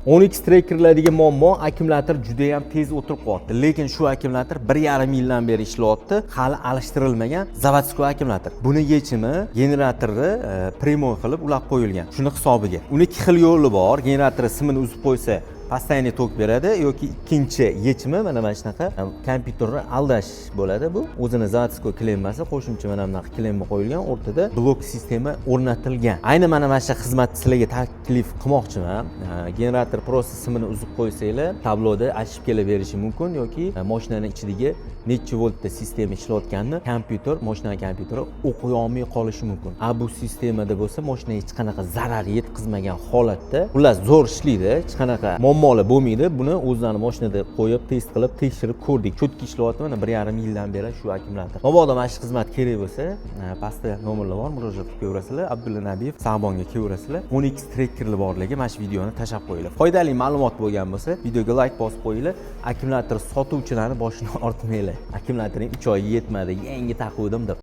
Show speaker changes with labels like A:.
A: 10x trackerlardagi muammo akkumulyator juda ham tez o'tirib qoldi. Lekin shu akkumulyator 1,5 yildan beri ishlayapti. Hali alishtirilmagan zavodskoy akkumulyator. Buni yechimi generatorni primoy qilib ulab qo'yilgan. Shuni hisobiga. Uni ikki xil yo'li bor. Generator simini uzib qo'ysa постоянный tok beradi yoki ikkinchi yechimi mana shunaqa kompyuterni aldash bo'ladi. Bu o'zini zavodskoy klemmasi, qo'shimcha mana bunaqa klemma qo'yilgan, o'rtada blok sistema o'rnatilgan. Ayni mana shu xizmatni sizlarga taklif qilmoqchiman. Generator prosta simini uzib qo'ysanglar, tabloda achib kelaverishi mumkin yoki mashinaning ichidagi necha voltda sistema ishlayotganini mashina kompyuteri o'qiy olmay qolishi mumkin. Bu sistemada bo'lsa, mashinaga hech qanaqa zarar yetkazmagan holatda, xullas zo'r ishlaydi, hech qanaqa muammolar bo'lmaydi. Buni o'zlarini mashinada qo'yib, test qilib, tekshirib ko'rdik. Cho'tki ishlayapti, mana 1,5 yildan beri shu akkumulyator. Mabodo mana shu xizmat kerak bo'lsa, pastda nomerlar bor, murojaat qilib ko'rasizlar. Abdulla Nabiyev Sag'bonga kelasizlar. 10x trackerli borligi mana shu videoni tashlab qo'yinglar. Foydali ma'lumot bo'lgan bo'lsa, videoga like bosib qo'yinglar. Akkumulyator sotuvchilarni boshini ortmanglar. Akkumulyatorning 3 oyga yetmadi, yangi taquvdim deb.